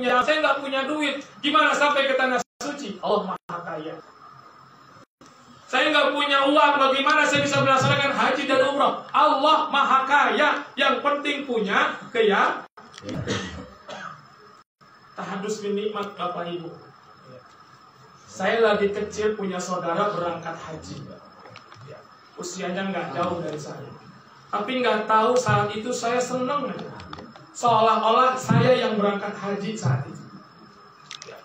punya, saya nggak punya duit. Gimana sampai ke tanah suci? Allah Maha Kaya. Saya nggak punya uang, bagaimana saya bisa melaksanakan haji dan umrah? Allah Maha Kaya. Yang penting punya keyakinan. Tahadus bin nikmat Bapak Ibu. Saya lagi kecil punya saudara berangkat haji. Usianya nggak jauh dari saya. Tapi nggak tahu saat itu saya senang. Seolah-olah saya yang berangkat haji saat itu.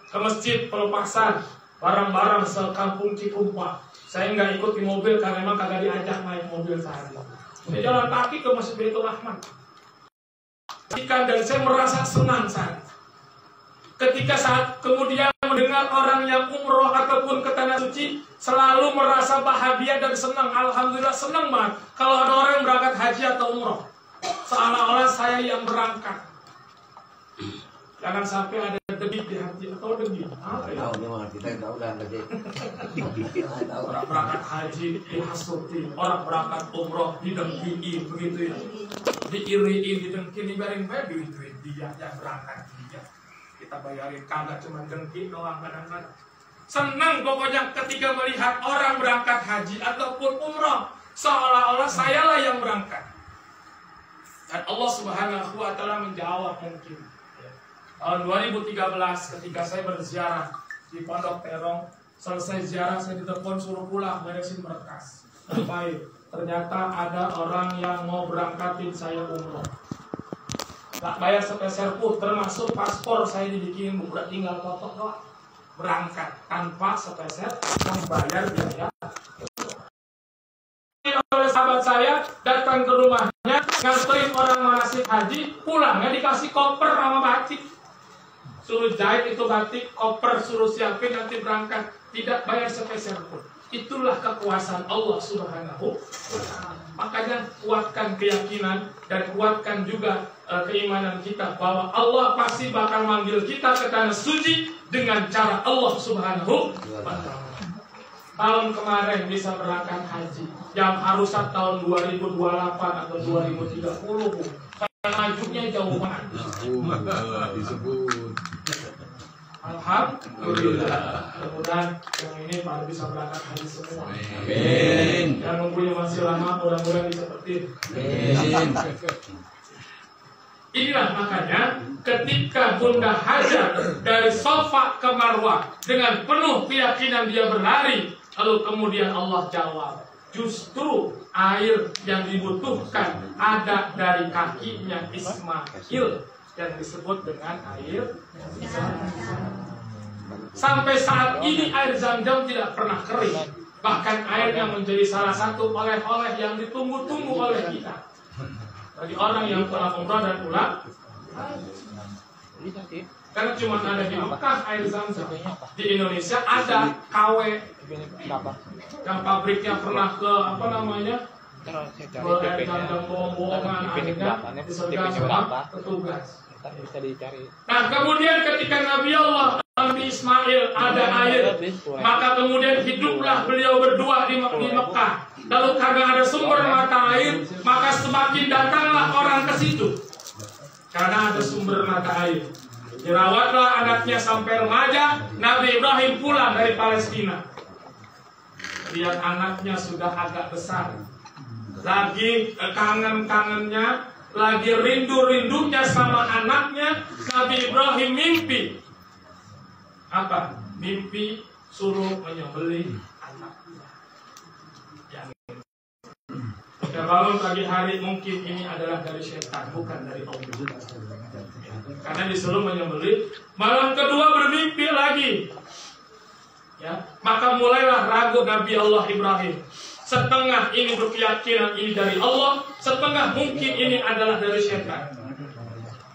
Ke masjid pelepasan barang-barang sekampung Cikumpa. Saya nggak ikut di mobil karena memang kagak diajak naik mobil saat itu. Saya jalan kaki ke Masjid Baitur Rahman. Dan saya merasa senang saat itu. Ketika saat kemudian mendengar orang yang umroh ataupun ke tanah suci, selalu merasa bahagia dan senang. Alhamdulillah senang banget kalau ada orang yang berangkat haji atau umroh. Seolah-olah saya yang berangkat. Jangan sampai ada debit di hati atau debit. Apa ya? Orang berangkat haji dihasuti, orang berangkat umroh didengkiin begitu ya. Diiriin, didengkiin, dibayarin duit dia yang berangkat dia. Kita bayarin kagak cuma dengki doang kadang-kadang. Senang pokoknya ketika melihat orang berangkat haji ataupun umroh, seolah-olah sayalah yang berangkat. Dan Allah Subhanahu wa Ta'ala menjawab mungkin. Tahun 2013 ketika saya berziarah di Pondok Terong, selesai ziarah saya ditelepon suruh pulang beresin berkas. Baik, ternyata ada orang yang mau berangkatin saya umroh. Gak bayar sepeser pun, termasuk paspor saya dibikin, udah tinggal foto doang. Berangkat tanpa sepeser, membayar biaya. Oleh sahabat saya datang ke rumahnya, nganterin orang manasik haji, pulangnya dikasih koper sama batik. Suruh jahit itu batik, koper suruh siapin nanti berangkat, tidak bayar sepeser pun. Itulah kekuasaan Allah Subhanahu wa Ta'ala. Makanya kuatkan keyakinan dan kuatkan juga keimanan kita bahwa Allah pasti bakal manggil kita ke tanah suci dengan cara Allah Subhanahu wa Ta'ala. Tahun kemarin bisa berangkat haji, yang harusnya tahun 2028 atau 2030. Majunya jauh banget. Alhamdulillah. Mudah-mudahan yang ini pada bisa berangkat haji semua. Amin. Yang nunggunya masih lama, mudah-mudahan bisa tertib. Amin. Inilah makanya ketika Bunda Hajar dari Safa ke Marwah dengan penuh keyakinan dia berlari, lalu kemudian Allah jawab, justru air yang dibutuhkan ada dari kakinya Ismail yang disebut dengan air Zam-Zam. Sampai saat ini air Zam-Zam tidak pernah kering. Bahkan airnya menjadi salah satu oleh-oleh yang ditunggu-tunggu oleh kita. Bagi orang yang telah umrah dan pulang, karena cuma ada di Mekah air Zam-Zam. Di Indonesia ada KW yang pabriknya pernah ke apa namanya, air Zam-Zam bohong-bohongan, akhirnya disergap sama petugas. Bisa dicari. Nah kemudian ketika Nabi Allah Nabi Ismail ada air, maka kemudian hiduplah beliau berdua di Mekah. Lalu karena ada sumber mata air, maka semakin datanglah orang ke situ. Karena ada sumber mata air. Dirawatlah anaknya sampai remaja. Nabi Ibrahim pulang dari Palestina. Lihat anaknya sudah agak besar. Lagi kangen-kangennya, lagi rindu-rindunya sama anaknya. Nabi Ibrahim mimpi. Apa? Mimpi suruh menyembelih anaknya. Dia bangun pagi hari, mungkin ini adalah dari setan, bukan dari Allah. Karena disuruh menyembelih. Malam kedua bermimpi lagi. Ya, maka mulailah ragu Nabi Allah Ibrahim. Setengah ini berkeyakinan ini dari Allah, setengah mungkin ini adalah dari setan.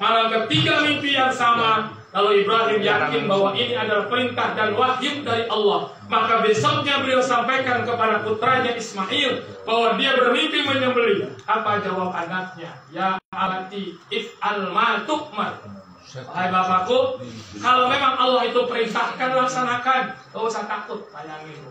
Malam ketiga mimpi yang sama, lalu Ibrahim yakin bahwa ini adalah perintah dan wahyu dari Allah. Maka besoknya beliau sampaikan kepada putranya Ismail bahwa dia bermimpi menyembelih. Apa jawab anaknya? Ya abati if'al ma tu'mar. Hai bapakku, kalau memang Allah itu perintahkan, laksanakan. Gak usah takut, bayangin.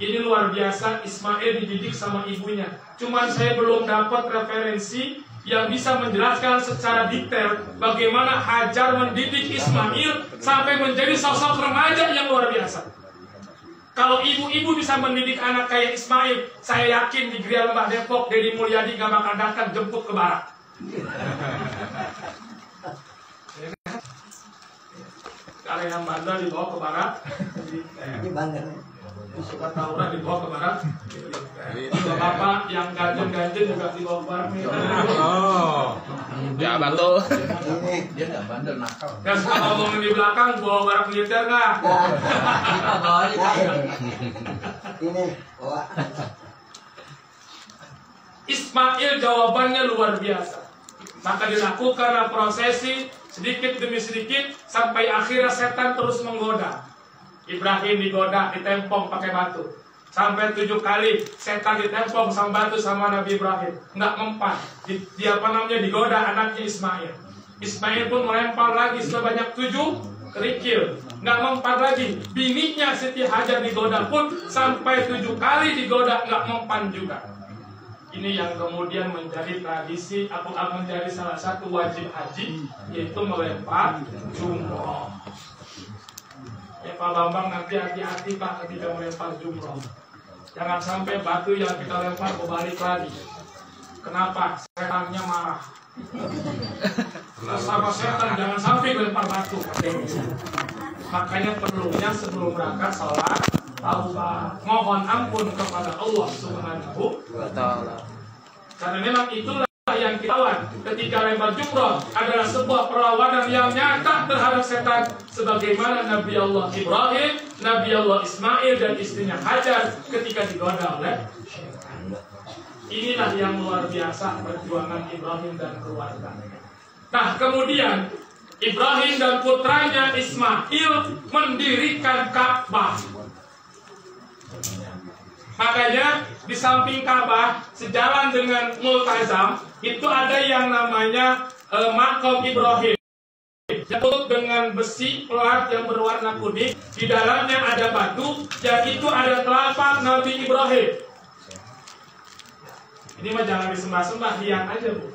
Ini luar biasa, Ismail dididik sama ibunya. Cuman saya belum dapat referensi yang bisa menjelaskan secara detail bagaimana Hajar mendidik Ismail sampai menjadi sosok remaja yang luar biasa. Kalau ibu-ibu bisa mendidik anak kayak Ismail, saya yakin di Gereja Lembah Depok, Deddy Mulyadi gak bakal datang jemput ke barat. Kalau yang bandel dibawa ke barat, Ini bandel. suka tawuran dibawa ke barat. Bapak yang ganjen-ganjen juga dibawa ke barat. Oh, ya betul. Ini. Dia nggak bandel, nakal. Dan suka ngomongin di belakang, bawa barat militer nggak? Ini. Bawa. Ismail jawabannya luar biasa. Maka dilakukanlah prosesi sedikit demi sedikit sampai akhirnya setan terus menggoda. Ibrahim digoda, ditempong pakai batu. Sampai 7 kali setan ditempong sama batu sama Nabi Ibrahim. Nggak mempan. Dia digoda anaknya Ismail. Ismail pun melempar lagi sebanyak 7 kerikil. Nggak mempan lagi. Bininya Siti Hajar digoda pun sampai 7 kali digoda, nggak mempan juga. Ini yang kemudian menjadi tradisi atau menjadi salah satu wajib haji, yaitu melempar jumroh. Ya Pak Bambang, nanti hati-hati Pak ketika melempar jumroh. Jangan sampai batu yang kita lempar berbalik lagi. Kenapa? Setannya marah. Sama setan jangan sampai lempar batu. Makanya perlunya sebelum berangkat sholat taubat, mohon ampun kepada Allah Subhanahu wa Ta'ala. Karena memang itulah yang kita lawan ketika lempar jumroh adalah sebuah perlawanan yang nyata terhadap setan, sebagaimana Nabi Allah Ibrahim, Nabi Allah Ismail dan istrinya Hajar ketika digoda oleh setan. Inilah yang luar biasa perjuangan Ibrahim dan keluarga. Nah, kemudian Ibrahim dan putranya Ismail mendirikan Ka'bah. Makanya di samping Ka'bah, sejalan dengan Multazam, itu ada yang namanya Maqam Ibrahim. Ditutup dengan besi pelat yang berwarna kuning. Di dalamnya ada batu, dan itu ada telapak Nabi Ibrahim. Ini mah jangan disembah-sembah, hiang aja Bu.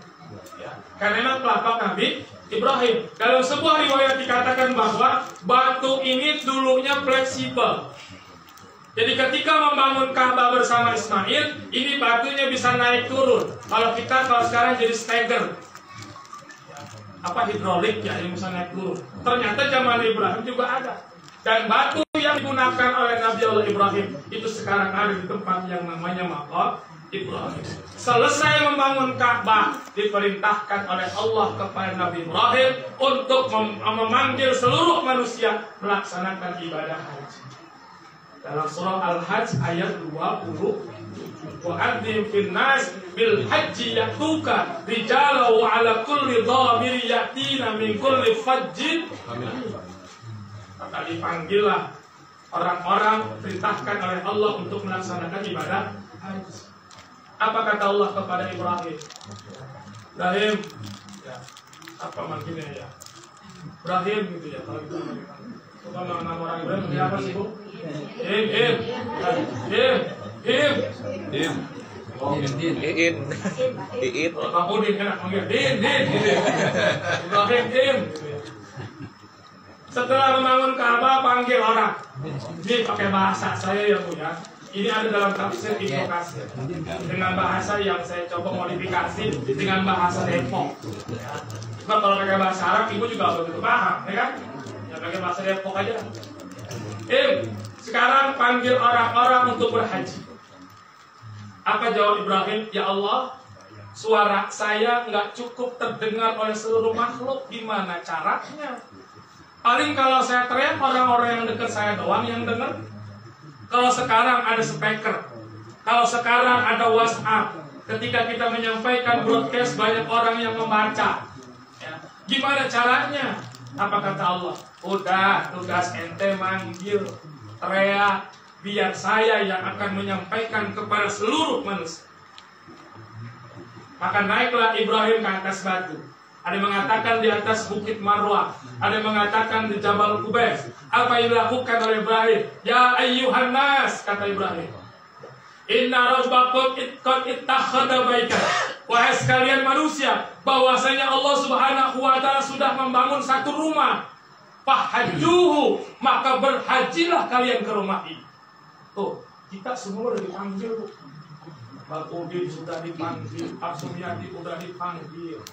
Ya. Karena memang telapak Nabi Ibrahim. Dalam sebuah riwayat dikatakan bahwa batu ini dulunya fleksibel. Jadi ketika membangun Ka'bah bersama Ismail, ini batunya bisa naik turun. Kalau sekarang jadi stagger, apa hidrolik ya, yang bisa naik turun. Ternyata zaman Ibrahim juga ada. Dan batu yang digunakan oleh Nabi Allah Ibrahim itu sekarang ada di tempat yang namanya Maqam Ibrahim. Selesai membangun Ka'bah, diperintahkan oleh Allah kepada Nabi Ibrahim untuk memanggil seluruh manusia melaksanakan ibadah haji. Dalam surah Al-Hajj ayat 20, wa adzim fil nas bil haji yatuka rijala wa ala kulli dhamir yatina min kulli fajjin. Maka dipanggillah orang-orang, perintahkan oleh Allah untuk melaksanakan ibadah haji. Apa kata Allah kepada Ibrahim? Ibrahim, ya, apa manggilnya ya? Ibrahim gitu ya, kalau kita kalau nama orang Ibrahim dia apa sih Bu? Im. Bang Udin enak manggil Din. Ibrahim Din. Setelah membangun Ka'bah, panggil orang. Ini pakai bahasa saya ya Bu ya. Ini ada dalam tafsir Ibnu Katsir dengan bahasa yang saya coba modifikasi dengan bahasa Depok. Cuma kalau pakai bahasa Arab, ibu juga begitu paham, ya kan? Ya pakai bahasa Depok aja. Sekarang panggil orang-orang untuk berhaji. Apa jawab Ibrahim? Ya Allah, suara saya nggak cukup terdengar oleh seluruh makhluk. Gimana caranya? Paling kalau saya teriak, orang-orang yang dekat saya doang yang dengar. Kalau sekarang ada speaker, kalau sekarang ada WhatsApp, ketika kita menyampaikan broadcast banyak orang yang membaca. Ya. Gimana caranya? Apa kata Allah? Udah, tugas ente manggil, teriak, biar saya yang akan menyampaikan kepada seluruh manusia. Maka naiklah Ibrahim ke atas batu. Ada yang mengatakan di atas Bukit Marwah, ada yang mengatakan di Jabal Qubais. Apa yang dilakukan oleh Ibrahim? Ya ayyuhan nas, kata Ibrahim. Inna rabbakum qad ittakhadha baita wahai sekalian manusia, bahwasanya Allah Subhanahu wa taala sudah membangun satu rumah. Fahajjuhu, maka berhajilah kalian ke rumah ini. Tuh, kita semua udah dipanggil, Bu. Bang Udin sudah dipanggil, Pak Sumiati udah dipanggil,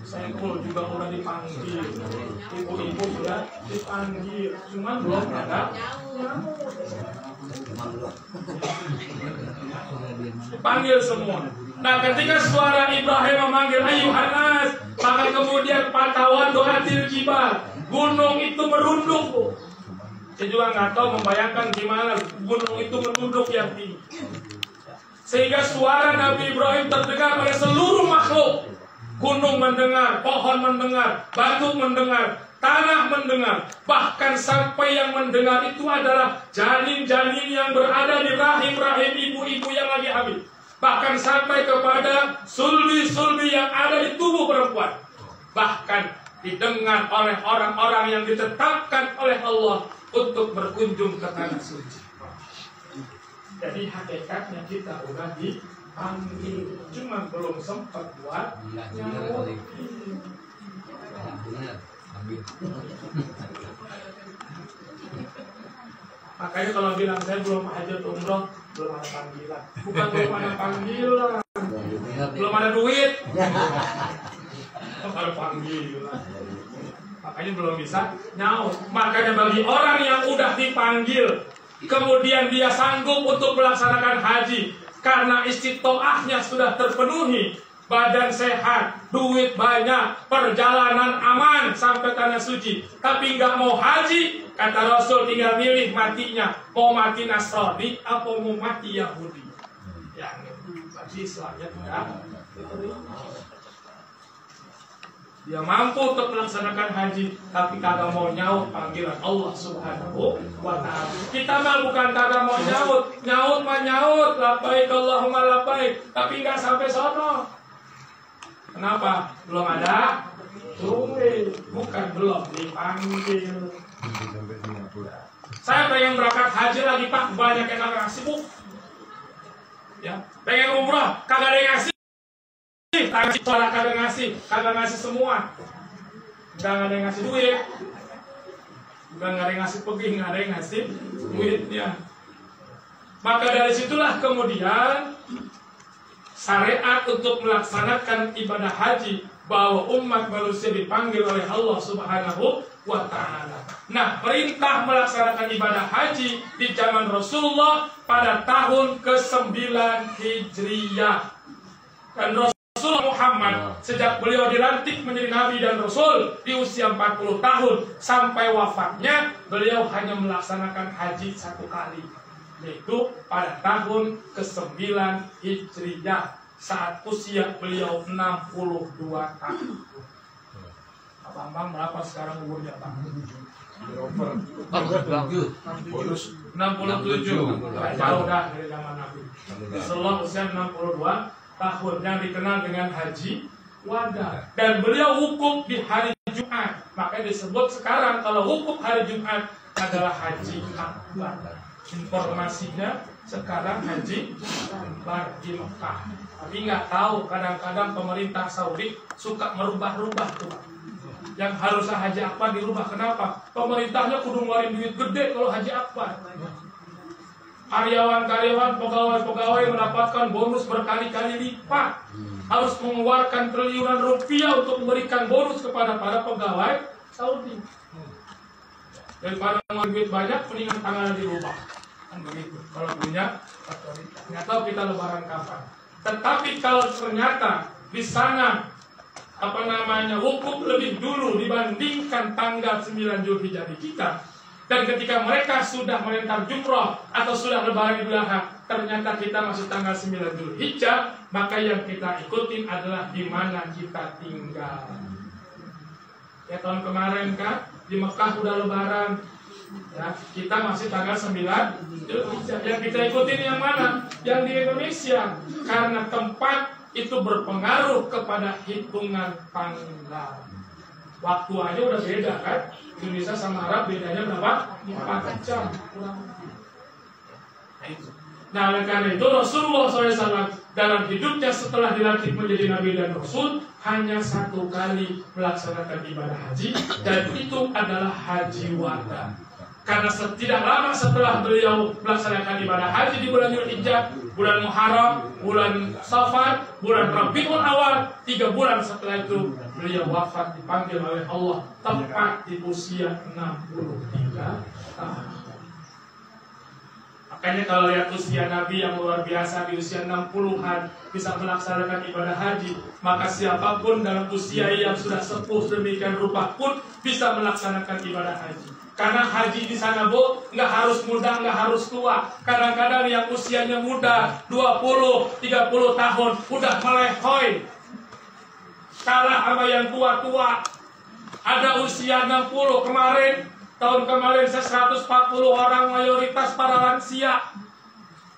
Saiful juga udah dipanggil, ibu-ibu sudah dipanggil, cuman belum ada dipanggil semua. Nah, ketika suara Ibrahim memanggil ayuhan nas, maka kemudian patawan doatil jibal, gunung itu merunduk, Bu. Saya juga nggak tahu membayangkan gimana gunung itu menunduk yang tinggi. Sehingga suara Nabi Ibrahim terdengar oleh seluruh makhluk. Gunung mendengar, pohon mendengar, batu mendengar, tanah mendengar. Bahkan sampai yang mendengar itu adalah janin-janin yang berada di rahim-rahim ibu-ibu yang lagi hamil. Bahkan sampai kepada sulbi-sulbi yang ada di tubuh perempuan. Bahkan didengar oleh orang-orang yang ditetapkan oleh Allah untuk berkunjung ke tanah suci. Jadi hakikatnya kita udah dipanggil, cuma belum sempat buat nyawa. Makanya kalau bilang saya belum hajat umroh, belum ada panggilan. Bukan belum ada panggilan, belum ada duit, belum ada panggilan. Makanya belum bisa nyaut. Makanya bagi orang yang udah dipanggil, kemudian dia sanggup untuk melaksanakan haji karena istiqoahnya sudah terpenuhi, badan sehat, duit banyak, perjalanan aman sampai tanah suci, tapi nggak mau haji, kata Rasul tinggal milih matinya, mau mati Nasrani atau mau mati Yahudi. Yang mati Islamnya tidak. Dia mampu untuk melaksanakan haji, tapi kagak mau nyaut panggilan Allah Subhanahu wa ta'ala. Kita mah bukan kagak mau nyaut, nyaut mah nyaut, labbaik Allahumma labbaik, tapi nggak sampai sono. Kenapa? Belum ada duit, bukan belum dipanggil. Saya pengen berangkat haji lagi, Pak, banyak yang kagak ngasih, Bu. Ya, pengen umrah, kagak ada yang ngasih. Suara kagak ngasih semua. Gak ada yang ngasih duit, gak ada yang ngasih pergi, gak ada yang ngasih duitnya. Maka dari situlah kemudian syariat untuk melaksanakan ibadah haji, bahwa umat manusia dipanggil oleh Allah Subhanahu wa ta'ala. Nah, perintah melaksanakan ibadah haji di zaman Rasulullah pada tahun ke-9 Hijriyah. Dan Rasulullah Muhammad sejak beliau dilantik menjadi Nabi dan Rasul di usia 40 tahun sampai wafatnya, beliau hanya melaksanakan haji satu kali, yaitu pada tahun ke-9 Hijriyah saat usia beliau 62 tahun. Pak Bambang berapa sekarang umurnya, Pak? 67. Jauh dah dari zaman Nabi. Rasulullah usia 62 tahun yang dikenal dengan haji wada, dan beliau wukuf di hari Jumat. Makanya disebut sekarang kalau wukuf hari Jumat adalah haji akbar. Informasinya sekarang haji akbar di Mekah. Tapi nggak tahu, kadang-kadang pemerintah Saudi suka merubah-rubah tuh. Yang harusnya haji akbar dirubah. Kenapa? Pemerintahnya kudu ngeluarin duit gede kalau haji akbar. Karyawan-karyawan, pegawai-pegawai mendapatkan bonus berkali-kali lipat. Harus mengeluarkan triliunan rupiah untuk memberikan bonus kepada para pegawai Saudi. Daripada mau duit banyak, mendingan tangannya dirubah. Kan begitu. Kalau punya otoritas. Nggak tahu kita lebaran kapan. Tetapi kalau ternyata di sana wukuf lebih dulu dibandingkan tanggal 9 Zulhijjah kita, dan ketika mereka sudah melempar jumrah atau sudah lebaran Idul Adha, ternyata kita masih tanggal 9 Zulhijjah, maka yang kita ikutin adalah di mana kita tinggal. Ya, tahun kemarin kan di Mekah udah lebaran, ya, kita masih tanggal 9 Zulhijjah. Yang kita ikutin yang mana? Yang di Indonesia, karena tempat itu berpengaruh kepada hitungan tanggal. Waktu aja udah beda kan? Indonesia sama Arab bedanya berapa? 4 jam. Nah, oleh karena itu Rasulullah SAW dalam hidupnya setelah dilantik menjadi Nabi dan Rasul hanya 1 kali melaksanakan ibadah haji, dan itu adalah haji wada. Karena tidak lama setelah beliau melaksanakan ibadah haji di bulan Dzulhijjah, bulan Muharram, bulan Safar, bulan Rabiul Awal, 3 bulan setelah itu beliau wafat dipanggil oleh Allah tepat di usia 63 tahun. Makanya kalau lihat usia Nabi yang luar biasa di usia 60-an bisa melaksanakan ibadah haji, maka siapapun dalam usia yang sudah sepuh demikian rupa pun bisa melaksanakan ibadah haji. Karena haji di sana, Bu, nggak harus muda, nggak harus tua. Kadang-kadang yang usianya muda 20, 30 tahun udah melehoi, kalah sama yang tua-tua. Ada usia 60 kemarin. Tahun kemarin 140 orang, mayoritas para lansia.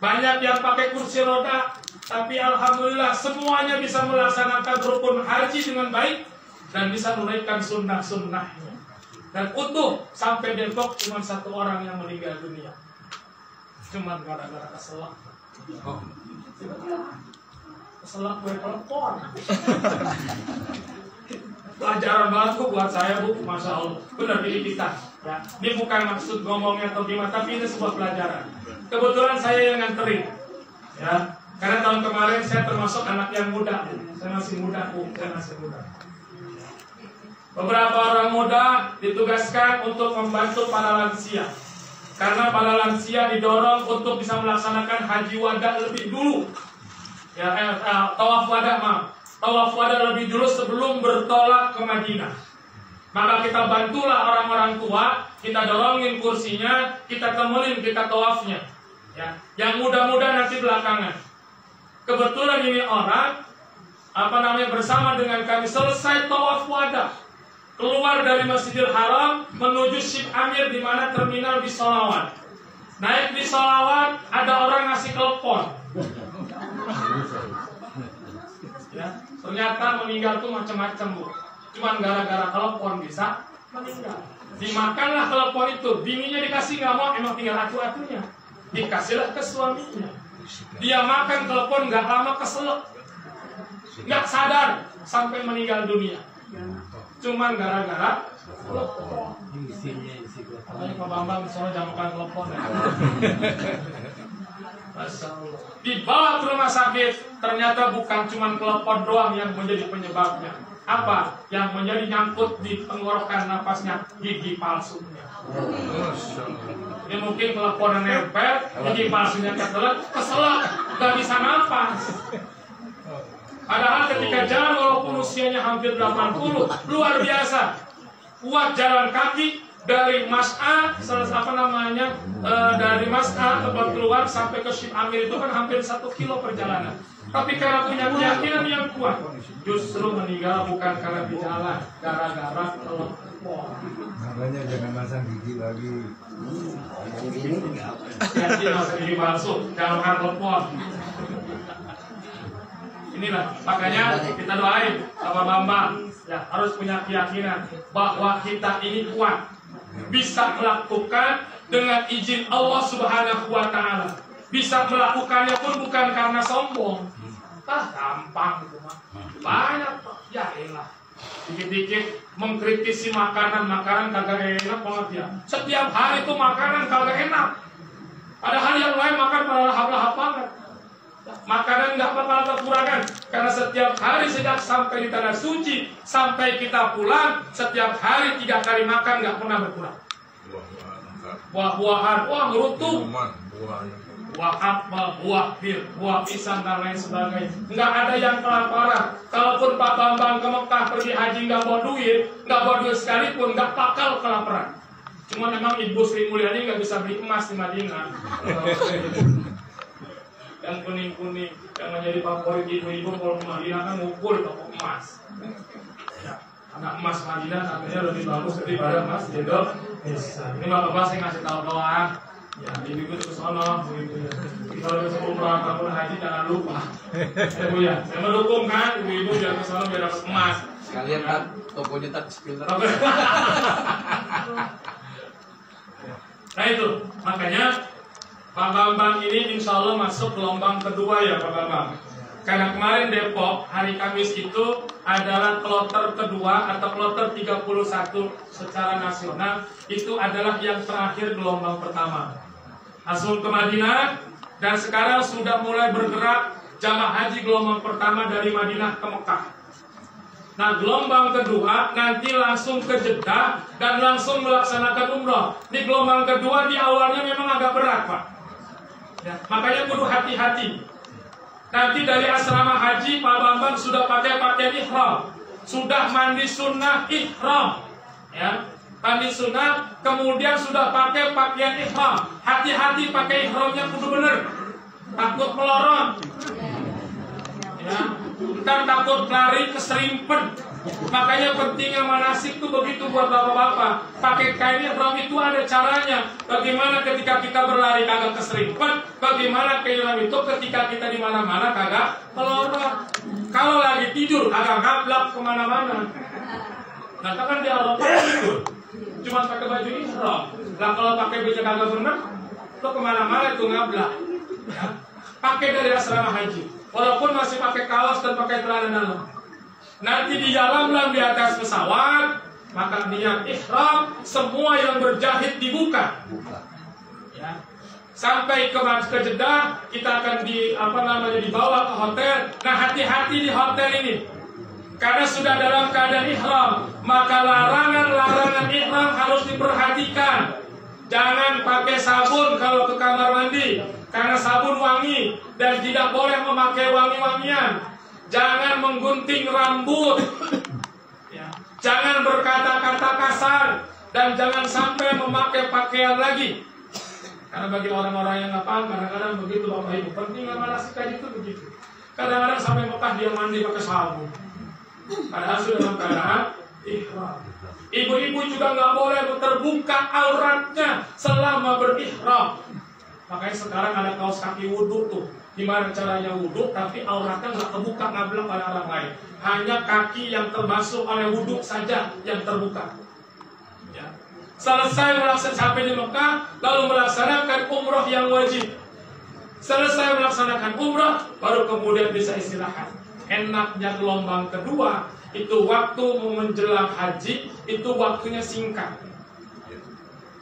Banyak yang pakai kursi roda, tapi alhamdulillah semuanya bisa melaksanakan rukun haji dengan baik dan bisa menunaikan sunnah-sunnahnya. Dan utuh sampai Depok cuma 1 orang yang meninggal dunia. Cuma gara-gara keselak. Keselak gue telepon. Pelajaran banget buat saya, Bu, Masya Allah. Benar pilih kita. Ya, ini bukan maksud ngomongnya atau gimana, tapi ini sebuah pelajaran. Kebetulan saya yang nganterin, ya, karena tahun kemarin saya termasuk anak yang muda, Bu. Saya masih muda, Bu. Saya masih muda. Beberapa orang muda ditugaskan untuk membantu para lansia, karena para lansia didorong untuk bisa melaksanakan haji wada lebih dulu. Ya, tawaf wada, maaf. Tawaf wada lebih dulu sebelum bertolak ke Madinah. Maka kita bantulah orang-orang tua, kita dorongin kursinya, kita temelin, kita tawafnya. Ya, yang muda-muda nanti belakangan. Kebetulan ini orang, bersama dengan kami selesai tawaf wada, keluar dari Masjidil Haram menuju Ship Amir di mana terminal di Sholawat. Naik di Sholawat, ada orang ngasih telepon. Ya, ternyata meninggal tuh macam-macam, Bu. Cuman gara-gara telepon bisa meninggal. Dimakanlah telepon itu, bininya dikasih nggak mau, emang tinggal aku-akunya. Dikasihlah ke suaminya. Dia makan telepon nggak lama keselak, nggak sadar sampai meninggal dunia. Cuman gara-gara telepon. Makanya Pak Bambang misalnya jangan makan telepon ya. Dibawa ke rumah sakit, ternyata bukan cuma telepon doang yang menjadi penyebabnya. Apa? Yang menjadi nyangkut di tenggorokan napasnya, gigi palsunya. Ini mungkin teleponan nempel, gigi palsunya keselak, gak bisa napas. Padahal ketika jalan walaupun usianya hampir 80, luar biasa. Kuat jalan kaki dari Mas'a, dari Mas'a tempat keluar sampai ke Ship Amir itu kan hampir 1 kilo perjalanan. Tapi karena punya keyakinan yang kuat, justru meninggal bukan karena di jalan, gara-gara telepon. Makanya jangan masang gigi lagi. Jadi masang gigi palsu, jangan makan telepon. Inilah makanya kita doain sama Bambang, ya, harus punya keyakinan bahwa kita ini kuat, bisa melakukan dengan izin Allah Subhanahu wa Ta'ala. Bisa melakukannya pun bukan karena sombong. Gampang itu mah. Banyak, ya elah. Dikit-dikit mengkritisi makanan kagak enak banget ya. Setiap hari itu makanan kagak enak. Padahal yang lain makan berlahap-lahap banget. Makanan nggak bakal kekurangan, karena setiap hari sejak sampai di tanah suci sampai kita pulang, setiap hari 3 kali makan nggak pernah berkurang. Buah-buahan, ngerutuh, buah apel, buah pir, buah pisang dan lain sebagainya. Nggak ada yang kelaparan. Kalaupun Pak Bambang ke Mekah pergi haji nggak bawa duit sekalipun nggak bakal kelaparan. Cuma memang Ibu Sri Mulyani nggak bisa beli emas di Madinah. Yang kuning-kuning yang menjadi favorit ibu-ibu kalau ke Madinah kan ngumpul toko emas. Ya, anak emas Madinah katanya lebih bagus daripada emas jendol. Ini bapak-bapak saya ngasih tahu doang. Ya, ibu-ibu itu kesono, begitu ya. Kalau sebelum berangkat haji jangan lupa. Ya, Bu ya, saya mendukung kan ibu-ibu biar kesono biar dapat emas. Sekalian kan tokonya touch filter. Nah itu, makanya Pak Bambang ini insya Allah masuk gelombang kedua ya Pak Bambang. Karena kemarin Depok hari Kamis itu adalah kloter kedua atau kloter 31 secara nasional. Itu adalah yang terakhir gelombang pertama. Langsung ke Madinah, dan sekarang sudah mulai bergerak jamaah haji gelombang pertama dari Madinah ke Mekah. Nah, gelombang kedua nanti langsung ke Jeddah dan langsung melaksanakan umroh. Di gelombang kedua di awalnya memang agak berat, Pak. Ya, makanya kudu hati-hati. Nanti dari asrama haji Pak Bambang sudah pakai pakaian ihram, sudah mandi sunnah ihram, ya, mandi sunnah, kemudian sudah pakai pakaian ihram. Hati-hati pakai ihramnya kudu bener, takut melorot, ya, ntar takut lari keserimpet. Makanya pentingnya manasik itu begitu buat bapak-bapak. Pakai kain ihram itu ada caranya. Bagaimana ketika kita berlari kagak keserimpet, bagaimana ihram itu ketika kita di mana-mana kagak melorot. Kalau lagi tidur kagak ngablak kemana-mana. Nah, kan di Eropa tidur cuma pakai baju ihram. Lah kalau pakai baju kagak bener, lo kemana-mana itu ngablak. Ya. Pakai dari asrama haji, walaupun masih pakai kaos dan pakai celana dalam. Nanti di jalan di atas pesawat, maka niat ihram semua yang berjahit dibuka. Ya. Sampai ke Jeddah kita akan dibawa ke hotel. Nah, hati-hati di hotel ini. Karena sudah dalam keadaan ihram, maka larangan-larangan ihram harus diperhatikan. Jangan pakai sabun kalau ke kamar mandi, karena sabun wangi dan tidak boleh memakai wangi-wangian. Jangan menggunting rambut, ya. Jangan berkata-kata kasar, dan jangan sampai memakai pakaian lagi. Karena bagi orang-orang yang nggak paham, kadang-kadang begitu Bapak Ibu. Pentingnya manasik haji itu begitu. Kadang-kadang sampai Mekah dia mandi pakai sabun, padahal sudah dalam keadaan ihram. Ibu-ibu juga nggak boleh terbuka auratnya selama berihram. Makanya sekarang ada kaos kaki wudhu tuh. Gimana caranya wudhu, tapi auratnya nggak terbuka ngablak pada orang lain. Hanya kaki yang terbasuh oleh wudhu saja yang terbuka. Ya. Selesai melaksanakan sampai di Mekah, lalu melaksanakan umroh yang wajib. Selesai melaksanakan umroh, baru kemudian bisa istirahat. Enaknya gelombang kedua, itu waktu menjelang haji, itu waktunya singkat.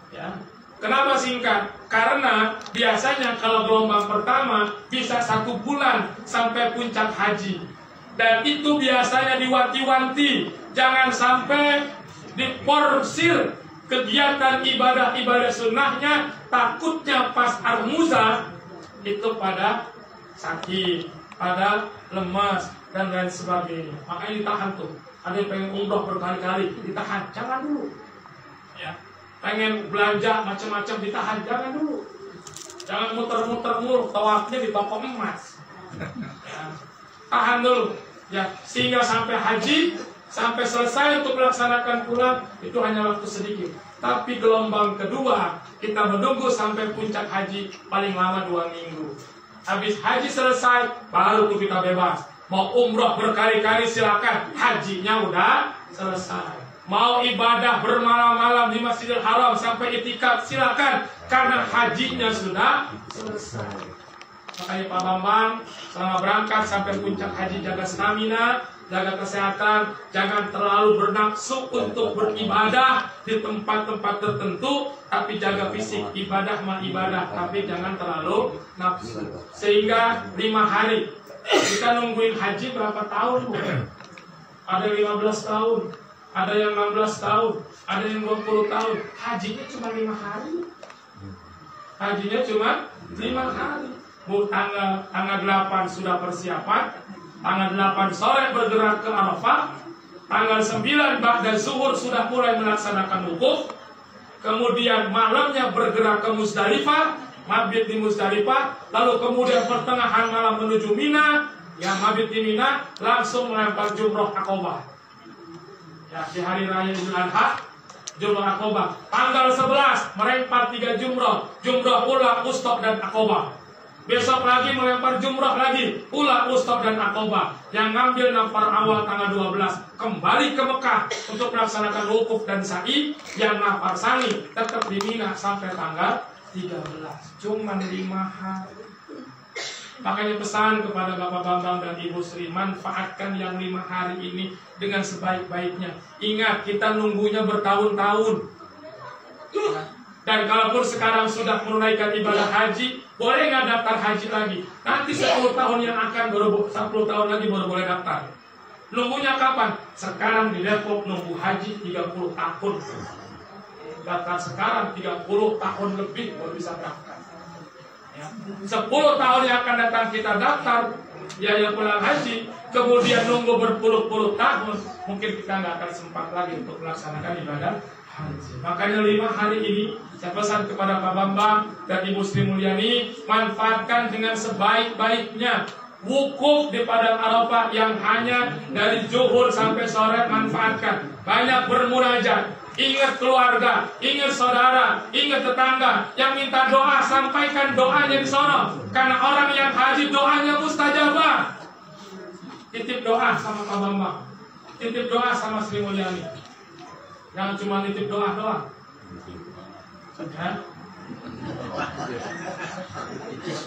Ya. Kenapa singkat? Karena biasanya kalau gelombang pertama bisa 1 bulan sampai puncak haji. Dan itu biasanya diwanti-wanti. Jangan sampai diporsir kegiatan ibadah-ibadah sunnahnya. Takutnya pas Armuza itu pada sakit, pada lemas, dan lain sebagainya. Makanya ditahan tuh. Ada yang pengen umroh berkali-kali, ditahan. Jangan dulu. Ya. Pengen belanja macam-macam, ditahan, jangan dulu. Jangan muter-muter mulu, tawafnya di toko emas. Ya. Tahan dulu. Ya, sehingga sampai haji, sampai selesai untuk melaksanakan pulang, itu hanya waktu sedikit. Tapi gelombang kedua, kita menunggu sampai puncak haji paling lama 2 minggu. Habis haji selesai, baru tuh kita bebas. Mau umroh berkali-kali silakan, hajinya udah selesai. Mau ibadah bermalam-malam di Masjidil Haram sampai itikaf silakan, karena hajinya sudah selesai. Makanya Pak Bambang selama berangkat sampai puncak haji jaga stamina, jaga kesehatan, jangan terlalu bernafsu untuk beribadah di tempat-tempat tertentu, tapi jaga fisik. Ibadah mah ibadah, tapi jangan terlalu nafsu. Sehingga 5 hari kita nungguin haji berapa tahun, Bu? Ada 15 tahun, ada yang 16 tahun, ada yang 20 tahun. Hajinya cuma 5 hari. Hajinya cuma 5 hari. Bu, tanggal 8 sudah persiapan, tanggal 8 sore bergerak ke Arafah, tanggal 9 ba'da zuhur sudah mulai melaksanakan wukuf, kemudian malamnya bergerak ke Musdalifah, mabit di Musdalifah, lalu kemudian pertengahan malam menuju Mina, yang mabit di Mina, langsung melempar jumroh Aqobah. Ya, di hari raya Idul Adha, jumroh Aqobah. Tanggal 11 melempar 3 jumroh, jumroh ula, ustok, dan Aqobah. Besok lagi melempar jumroh lagi, ula, ustok, dan Aqobah. Yang ngambil nampar awal tanggal 12 kembali ke Mekah untuk melaksanakan wukuf dan sa'i. Yang nampar sani tetap di Mina sampai tanggal 13. Cuman 5 hari. Makanya pesan kepada Bapak Bambang dan Ibu Sri, manfaatkan yang 5 hari ini dengan sebaik-baiknya. Ingat, kita nunggunya bertahun-tahun. Dan kalaupun sekarang sudah menunaikan ibadah haji, boleh nggak daftar haji lagi? Nanti 10 tahun yang akan, baru 10 tahun lagi baru boleh daftar. Nunggunya kapan? Sekarang di Depok nunggu haji 30 tahun. Daftar sekarang 30 tahun lebih baru bisa daftar. Ya. 10 tahun yang akan datang kita daftar biaya pulang haji, kemudian nunggu berpuluh-puluh tahun, mungkin kita nggak akan sempat lagi untuk melaksanakan ibadah haji. Makanya 5 hari ini saya pesan kepada Pak Bambang dan Ibu Sri Mulyani, manfaatkan dengan sebaik-baiknya. Wukuf di Padang Arafah yang hanya dari zuhur sampai sore, manfaatkan. Banyak bermunajat. Ingat keluarga, ingat saudara, ingat tetangga yang minta doa, sampaikan doanya di sono. Karena orang yang haji doanya mustajabah. Titip doa sama Pak Bambang, titip doa sama Sri Mulyani. Jangan cuma titip doa doang. Ya?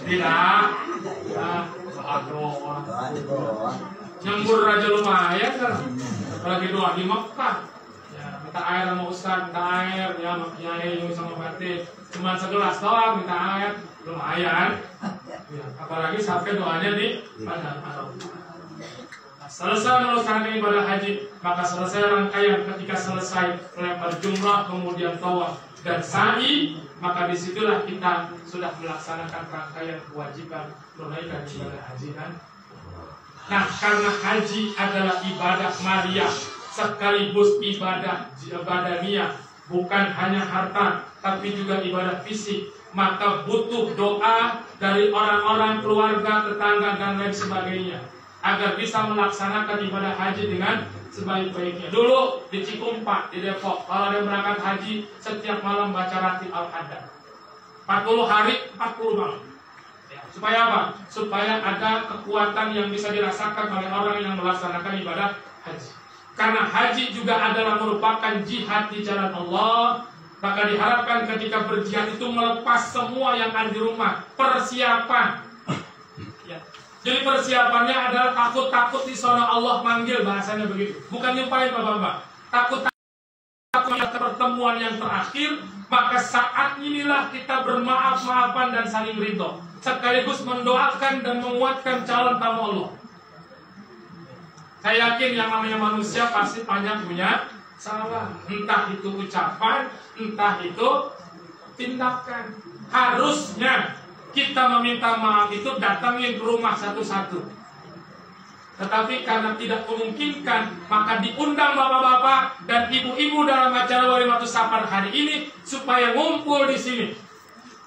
Tidak. Ya, doa. Nyambur aja lumayan kan. Apalagi doa di Mekah. Minta air sama Ustaz, minta air, ya sama Kiai sama Batin, cuma segelas doang minta air, lumayan. Ya, apalagi sampai doanya di Padang Arafah. Selesai melaksanakan ibadah haji, maka selesai rangkaian. Ketika selesai melempar jumrah, kemudian tawaf dan sa'i, maka disitulah kita sudah melaksanakan rangkaian kewajiban menunaikan ibadah haji kan. Nah, karena haji adalah ibadah maliyah sekaligus ibadah badaniyah, bukan hanya harta tapi juga ibadah fisik, maka butuh doa dari orang-orang, keluarga, tetangga dan lain sebagainya agar bisa melaksanakan ibadah haji dengan sebaik-baiknya. Dulu di Cikumpa, di Depok, kalau ada berangkat haji setiap malam baca ratib Al-Haddad 40 hari 40 malam. Supaya apa? Supaya ada kekuatan yang bisa dirasakan oleh orang yang melaksanakan ibadah haji. Karena haji juga adalah merupakan jihad di jalan Allah, maka diharapkan ketika berjihad itu melepas semua yang ada di rumah, persiapan. Ya. Jadi persiapannya adalah takut-takut di sana Allah manggil, bahasanya begitu. Bukan nyumpahin Bapak-bapak. Takut-takut pertemuan yang terakhir, maka saat inilah kita bermaaf-maafan dan saling ridho, sekaligus mendoakan dan menguatkan calon tamu Allah. Saya yakin yang namanya manusia pasti banyak punya salah, entah itu ucapan, entah itu tindakan. Harusnya kita meminta maaf itu datangin ke rumah satu-satu. Tetapi karena tidak memungkinkan, maka diundang bapak-bapak dan ibu-ibu dalam acara Walimatus Safar hari ini supaya ngumpul di sini.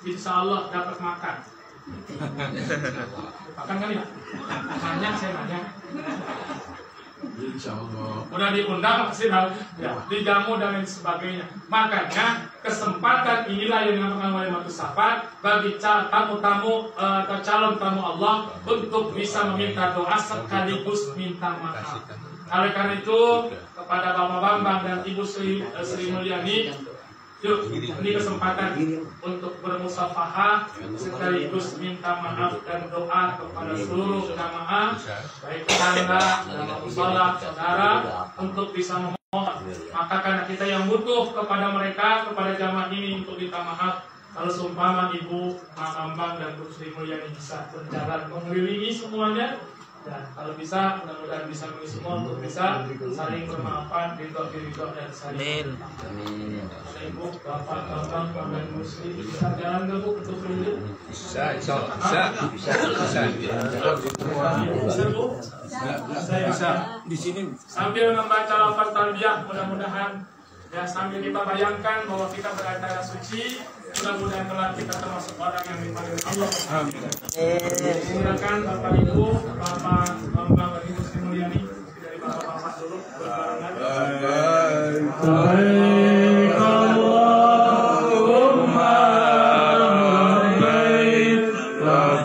Insya Allah dapat makan. Makan kali ya? Banyak saya banyak. Insya Allah. Udah diundang pasti tahu, ya, dijamu dan lain sebagainya. Makanya kesempatan inilah yang dinamakan Walimatus Safar bagi tamu-tamu atau calon tamu Allah untuk bisa meminta doa sekaligus minta maaf. Oleh karena itu kepada Bapak Bambang dan Ibu Sri Mulyani, yuk, ini kesempatan untuk bermusafahah sekaligus minta maaf dan doa kepada seluruh jamaah, baik tetangga, jamaah musola, saudara, untuk bisa memohon. Maka karena kita yang butuh kepada mereka, kepada jamaah ini untuk minta maaf, kalau seumpama Ibu, Pak Bambang dan Bu Sri Mulyani bisa berjalan mengelilingi semuanya, dan kalau bisa, mudah-mudahan bisa mengisi semua untuk bisa saling bermaafan, ridho dan saling. Amin. Ibu, Bapak, Bambang, dan Bu Sri bisa jalan nggak Bu untuk keliling? Bisa, insya Allah. Bisa. Bisa Bu? Bisa. Di sini. Sambil membaca lafaz talbiyah, mudah-mudahan ya sambil kita bayangkan bahwa kita berada suci. Mudah-mudahan kelak kita termasuk orang yang dipanggil Allah. Silakan Bapak Ibu, Bapak Bambang dan Ibu Sri Mulyani dari Bapak-bapak dulu berbarengan. Baik Allahumma baik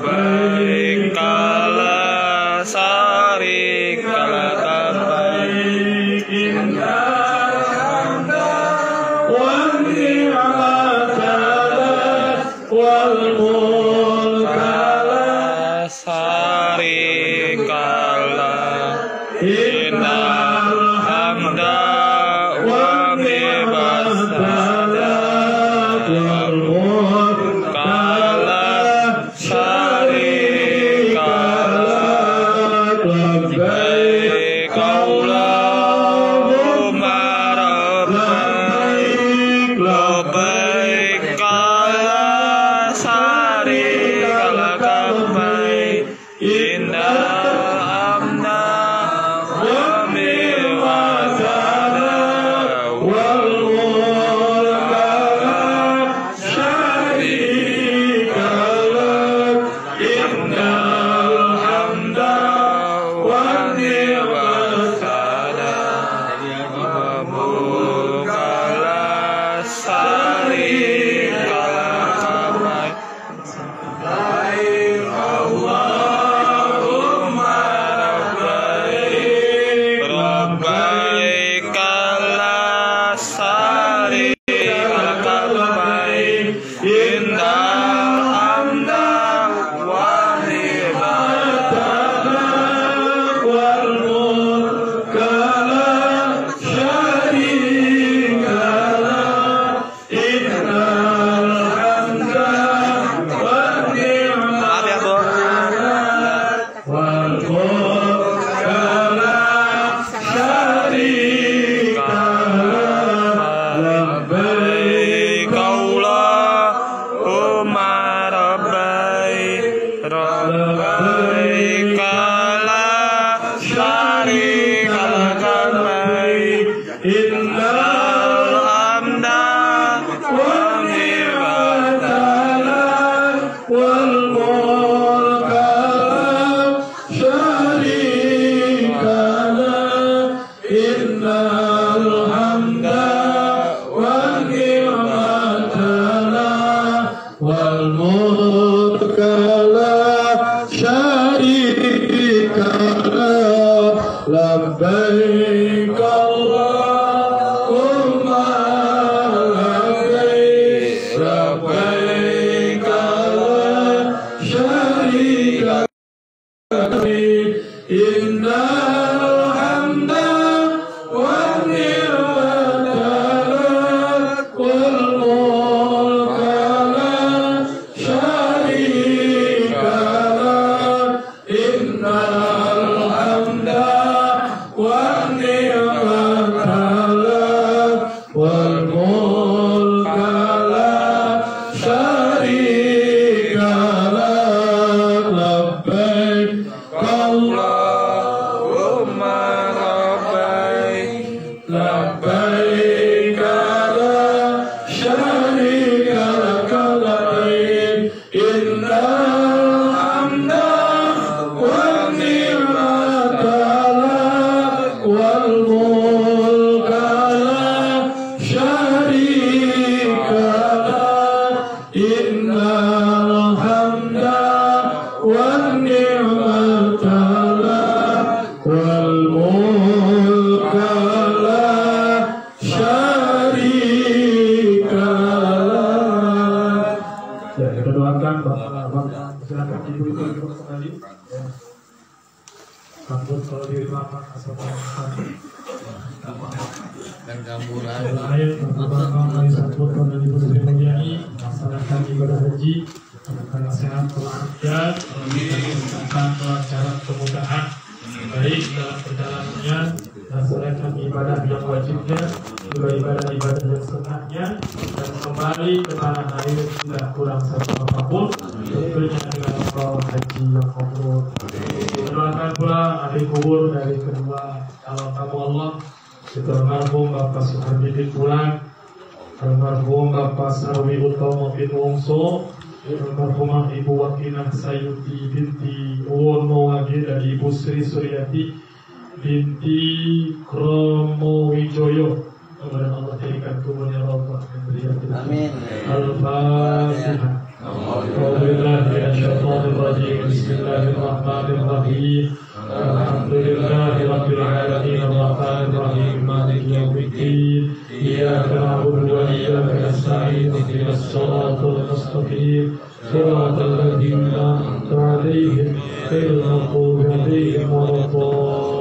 baik kala sari kala baik indah wal mulk ala شريك لك لك إن الحمد والنعمة لك والملك لا شريك لك إن الحمد والنعمة لك والملك لا شريك لك. Ya, kita doakan Bapak. Silakan Ibu itu kembali. Sambut kalau diri Bapak asal Dan kamu lain Bapak kami sambut pada Ibu Sri Mulyani melaksanakan ibadah haji dengan sehat walafiat, mengucapkan kelancaran kemudahan baik dalam perjalanannya, melaksanakan ibadah yang wajibnya, juga ibadah-ibadah yang sunnahnya, dan kembali ke tanah air tidak kurang satu apapun, tentunya dengan membawa haji yang mabrur. Doakan pula ahli kubur dari kedua calon tamu Allah, itu almarhum Bapak Suhardi Pulang, almarhum Bapak Sarwi Utomo bin Wongso, almarhumah Ibu Wakinah Sayuti binti Wono Wage dan Ibu Sri Suryati binti Kromo Wijoyo. Kepada Allah jadikan kuburnya Allah yang berikan. Amin. Al-Fatihah. Bismillahirrahmanirrahim. Alhamdulillahirabbil alamin arrahmanir rahim maliki yaumiddin. Iyyaka na'budu wa iyyaka nasta'in ihdinas siratal mustaqim. Siratal ladzina an'amta 'alaihim ghairil maghdubi 'alaihim waladdallin.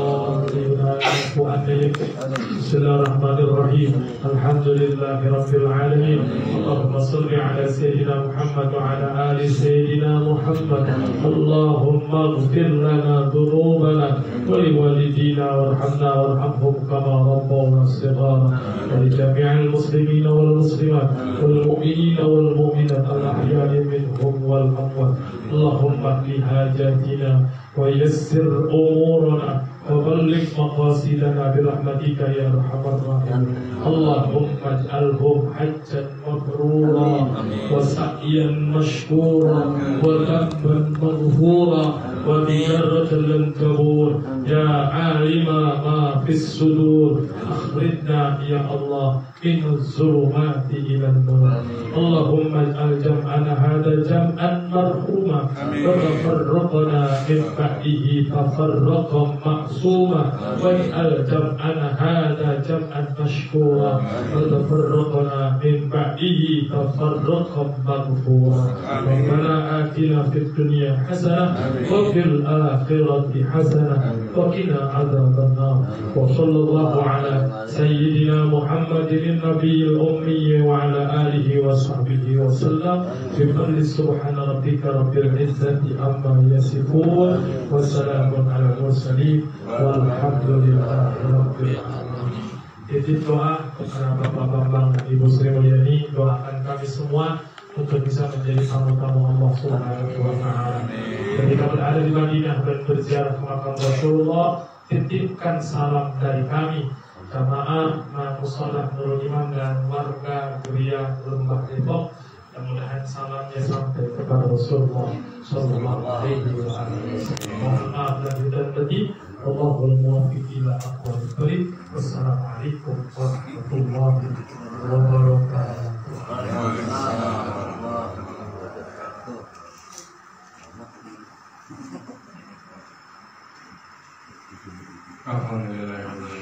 Bismillahirrahmanirrahim. Alhamdulillahirabbil alamin. Allahumma shalli ala sayyidina Muhammad wa ala ali sayyidina Muhammad. Allahumma ighfir lana dhunubana wa liwalidina warhamna warhamhum kama rabbawna shighara. Wa li jami'il muslimina wal muslimat wal mu'minina wal mu'minat al ahya'i minhum wal amwat. Allahumma qdi hajatina wa yassir umurana وبلغ مقاصدنا برحمتك يا ارحم الراحمين. اللهم اجعلهم حجا مبرورا وسعيا مشكورا وذنبا مغفورا وتجارة لن تبور. يا عالم ما في الصدور اخرجنا يا الله من الظلمات الى النور. اللهم اجعل جمعنا هذا جمعا مرحوما وتفرقنا من بعده تفرقا معصوما واجعل جمعنا هذا جمعا مشكورا وتفرقنا من بعده تفرقا مغفورا. ربنا آتنا في الدنيا حسنة وفي الآخرة حسنة وقنا عذاب النار. وصلى الله على سيدنا محمد النبي الأمي وعلى آله وصحبه وسلم. بفضل سبحان ربك رب العزة عما يصفون وسلام على المرسلين walhamdulillahi rabbil alamin. Titip doa kepada Bapak-bapak dan Ibu Sri Mulyani, doakan kami semua untuk bisa menjadi tamu-tamu Allah Subhanahu wa taala. Ketika berada di Madinah dan berziarah ke makam Rasulullah, titipkan salam dari kami jamaah Musolah Nurul Iman dan warga Geria Lembah Depok. Mudah-mudahan salamnya sampai kepada Rasulullah Sallallahu Alaihi Wasallam. Mohon maaf dan batin. Allahul muwaffiq ila aqwamit thoriq. Wassalamualaikum warahmatullahi wabarakatuh. Alhamdulillah.